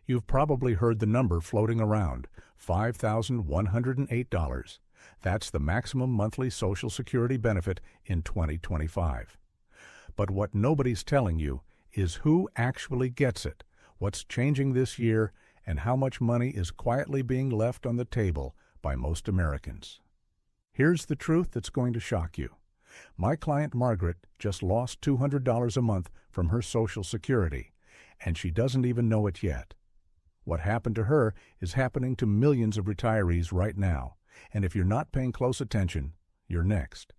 You've probably heard the number floating around, $5,108. That's the maximum monthly Social Security benefit in 2025. But what nobody's telling you is who actually gets it, what's changing this year, and how much money is quietly being left on the table by most Americans. Here's the truth that's going to shock you. My client Margaret just lost $200 a month from her Social Security, and she doesn't even know it yet. What happened to her is happening to millions of retirees right now, and if you're not paying close attention, you're next.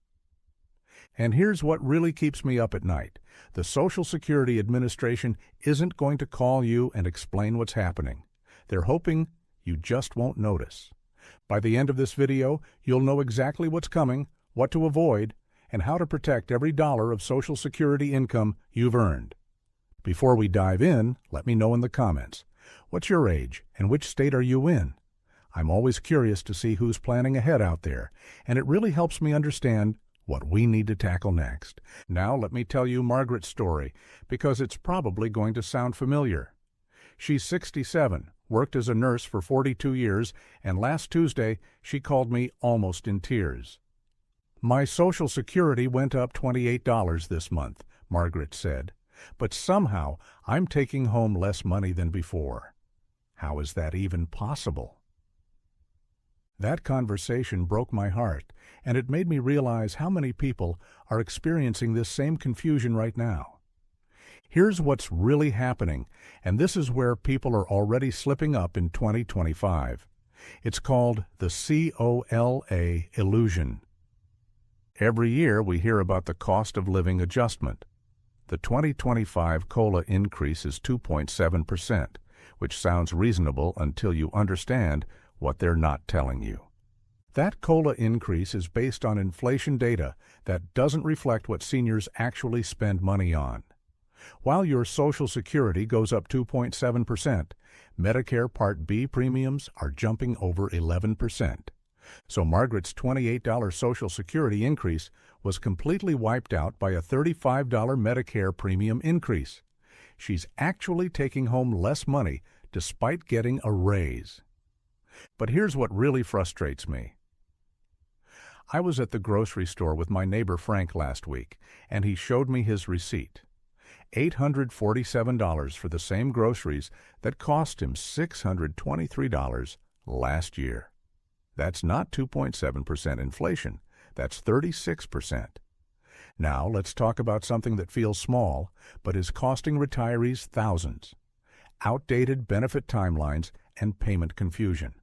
And here's what really keeps me up at night. The Social Security Administration isn't going to call you and explain what's happening. They're hoping you just won't notice. By the end of this video, you'll know exactly what's coming, what to avoid, and how to protect every dollar of Social Security income you've earned. Before we dive in, let me know in the comments. What's your age, and which state are you in? I'm always curious to see who's planning ahead out there, and it really helps me understand what we need to tackle next. Now let me tell you Margaret's story, because it's probably going to sound familiar. She's 67, worked as a nurse for 42 years, and last Tuesday she called me almost in tears. My Social Security went up $28 this month, Margaret said, but somehow I'm taking home less money than before. How is that even possible? That conversation broke my heart, and it made me realize how many people are experiencing this same confusion right now. Here's what's really happening, and this is where people are already slipping up in 2025. It's called the COLA illusion. Every year we hear about the cost of living adjustment. The 2025 COLA increase is 2.7%, which sounds reasonable until you understand what they're not telling you. That COLA increase is based on inflation data that doesn't reflect what seniors actually spend money on. While your Social Security goes up 2.7%, Medicare Part B premiums are jumping over 11%. So Margaret's $28 Social Security increase was completely wiped out by a $35 Medicare premium increase. She's actually taking home less money despite getting a raise. But here's what really frustrates me. I was at the grocery store with my neighbor Frank last week, and he showed me his receipt. $847 for the same groceries that cost him $623 last year. That's not 2.7% inflation. That's 36%. Now let's talk about something that feels small, but is costing retirees thousands. Outdated benefit timelines and payment confusion.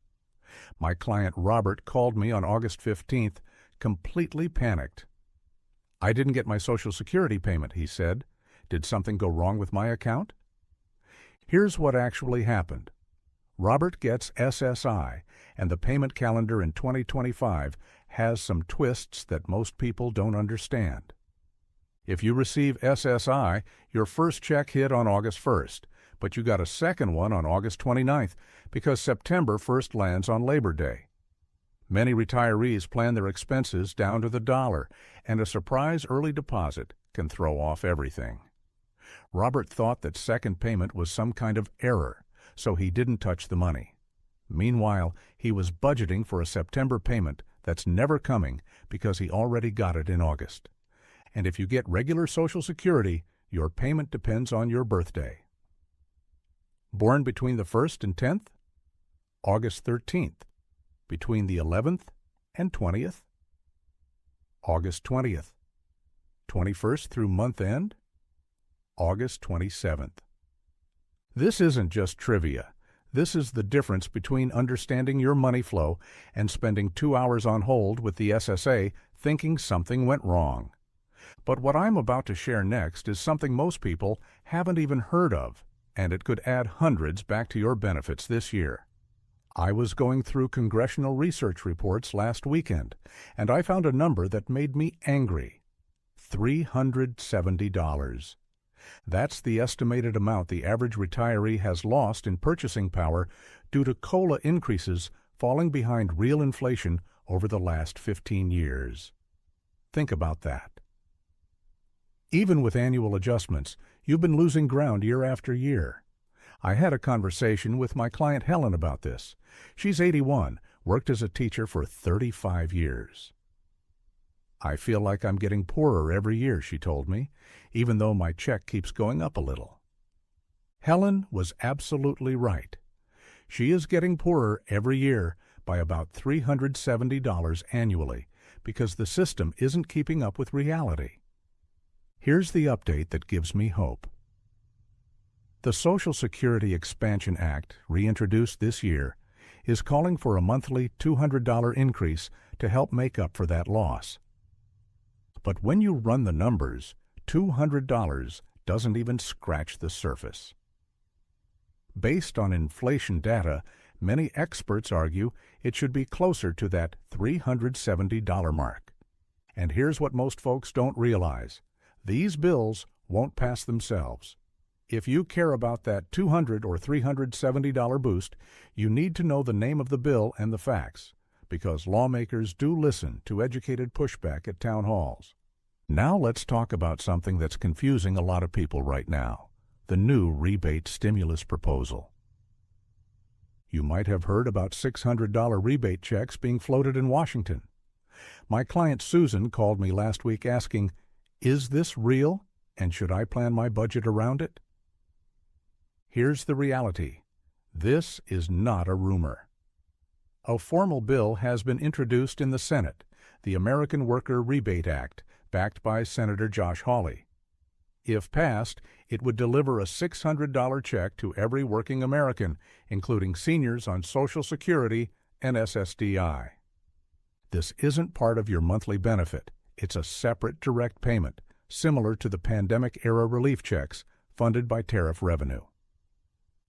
My client Robert called me on August 15th, completely panicked. I didn't get my Social Security payment, he said. Did something go wrong with my account? Here's what actually happened. Robert gets SSI, and the payment calendar in 2025 has some twists that most people don't understand. If you receive SSI, your first check hit on August 1st, but you got a second one on August 29th because September 1st lands on Labor Day. Many retirees plan their expenses down to the dollar, and a surprise early deposit can throw off everything. Robert thought that second payment was some kind of error, so he didn't touch the money. Meanwhile, he was budgeting for a September payment that's never coming because he already got it in August. And if you get regular Social Security, your payment depends on your birthday. Born between the 1st and 10th? August 13th. Between the 11th and 20th? August 20th. 21st through month end? August 27th. This isn't just trivia. This is the difference between understanding your money flow and spending 2 hours on hold with the SSA thinking something went wrong. But what I'm about to share next is something most people haven't even heard of, and it could add hundreds back to your benefits this year. I was going through congressional research reports last weekend, and I found a number that made me angry. $370. That's the estimated amount the average retiree has lost in purchasing power due to COLA increases falling behind real inflation over the last 15 years. Think about that. Even with annual adjustments, you've been losing ground year after year. I had a conversation with my client Helen about this. She's 81, worked as a teacher for 35 years. I feel like I'm getting poorer every year, she told me, even though my check keeps going up a little. Helen was absolutely right. She is getting poorer every year by about $370 annually because the system isn't keeping up with reality. Here's the update that gives me hope. The Social Security Expansion Act, reintroduced this year, is calling for a monthly $200 increase to help make up for that loss. But when you run the numbers, $200 doesn't even scratch the surface. Based on inflation data, many experts argue it should be closer to that $370 mark. And here's what most folks don't realize. These bills won't pass themselves. If you care about that $200 or $370 boost, you need to know the name of the bill and the facts, because lawmakers do listen to educated pushback at town halls. Now let's talk about something that's confusing a lot of people right now, the new rebate stimulus proposal. You might have heard about $600 rebate checks being floated in Washington. My client Susan called me last week asking, "Is this real, and should I plan my budget around it?" Here's the reality. This is not a rumor. A formal bill has been introduced in the Senate, the American Worker Rebate Act, backed by Senator Josh Hawley. If passed, it would deliver a $600 check to every working American, including seniors on Social Security and SSDI. This isn't part of your monthly benefit. It's a separate direct payment, similar to the pandemic-era relief checks funded by tariff revenue.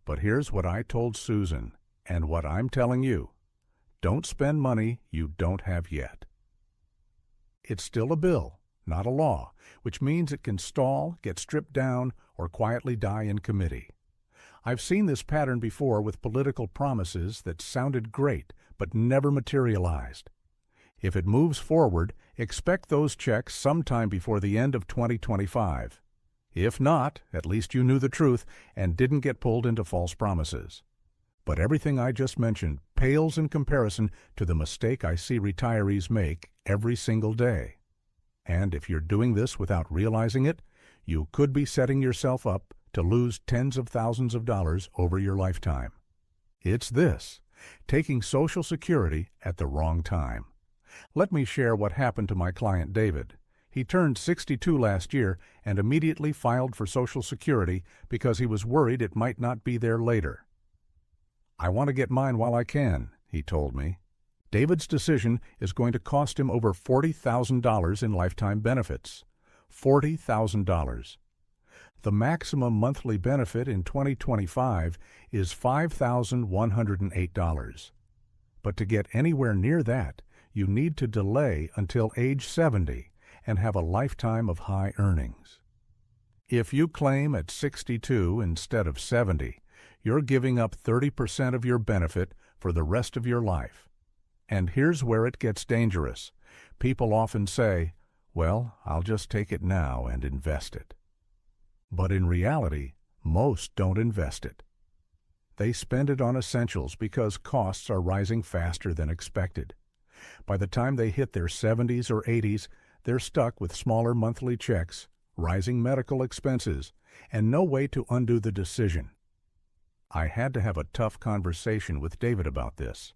But here's what I told Susan, and what I'm telling you. Don't spend money you don't have yet. It's still a bill, not a law, which means it can stall, get stripped down, or quietly die in committee. I've seen this pattern before with political promises that sounded great but never materialized. If it moves forward, expect those checks sometime before the end of 2025. If not, at least you knew the truth and didn't get pulled into false promises. But everything I just mentioned pales in comparison to the mistake I see retirees make every single day. And if you're doing this without realizing it, you could be setting yourself up to lose tens of thousands of dollars over your lifetime. It's this, taking Social Security at the wrong time. Let me share what happened to my client David. He turned 62 last year and immediately filed for Social Security because he was worried it might not be there later. "I want to get mine while I can," he told me. David's decision is going to cost him over $40,000 in lifetime benefits. $40,000. The maximum monthly benefit in 2025 is $5,108. But to get anywhere near that, you need to delay until age 70 and have a lifetime of high earnings. If you claim at 62 instead of 70, you're giving up 30% of your benefit for the rest of your life. And here's where it gets dangerous. People often say, "Well, I'll just take it now and invest it." But in reality, most don't invest it. They spend it on essentials because costs are rising faster than expected. By the time they hit their 70s or 80s, they're stuck with smaller monthly checks, rising medical expenses, and no way to undo the decision. I had to have a tough conversation with David about this.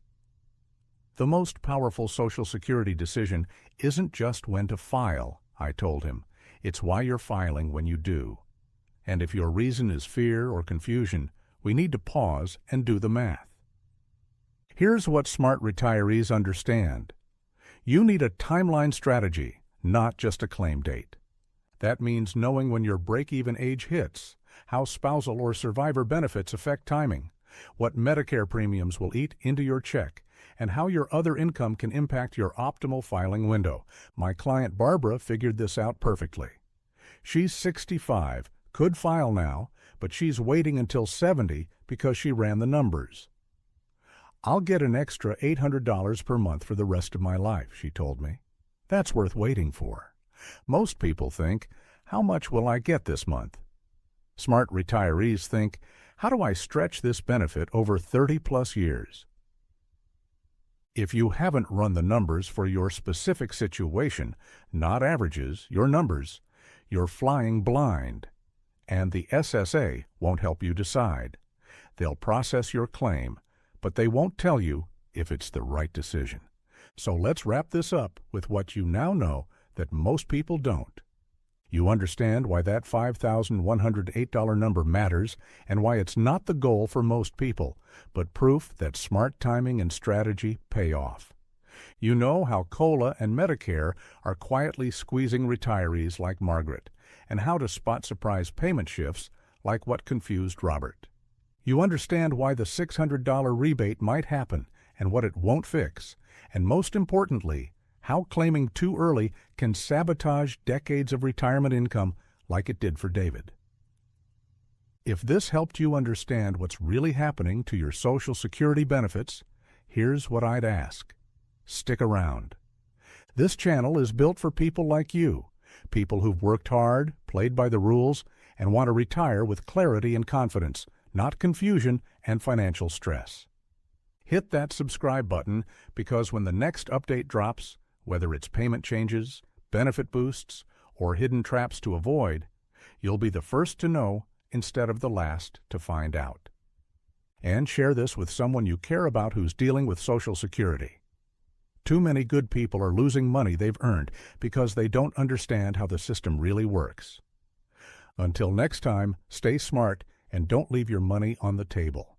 The most powerful Social Security decision isn't just when to file, I told him. It's why you're filing when you do. And if your reason is fear or confusion, we need to pause and do the math. Here's what smart retirees understand. You need a timeline strategy, not just a claim date. That means knowing when your break-even age hits, how spousal or survivor benefits affect timing, what Medicare premiums will eat into your check, and how your other income can impact your optimal filing window. My client Barbara figured this out perfectly. She's 65, could file now, but she's waiting until 70 because she ran the numbers. "I'll get an extra $800 per month for the rest of my life," she told me. That's worth waiting for. Most people think, "How much will I get this month?" Smart retirees think, How do I stretch this benefit over 30-plus years? If you haven't run the numbers for your specific situation, not averages, your numbers, you're flying blind, and the SSA won't help you decide. They'll process your claim, but they won't tell you if it's the right decision. So let's wrap this up with what you now know that most people don't. You understand why that $5,108 number matters and why it's not the goal for most people, but proof that smart timing and strategy pay off. You know how COLA and Medicare are quietly squeezing retirees like Margaret, and how to spot surprise payment shifts like what confused Robert. You understand why the $600 rebate might happen and what it won't fix, and most importantly, how claiming too early can sabotage decades of retirement income like it did for David. If this helped you understand what's really happening to your Social Security benefits, here's what I'd ask. Stick around. This channel is built for people like you, people who've worked hard, played by the rules, and want to retire with clarity and confidence, not confusion and financial stress. Hit that subscribe button because when the next update drops, whether it's payment changes, benefit boosts, or hidden traps to avoid, you'll be the first to know instead of the last to find out. And share this with someone you care about who's dealing with Social Security. Too many good people are losing money they've earned because they don't understand how the system really works. Until next time, stay smart and don't leave your money on the table.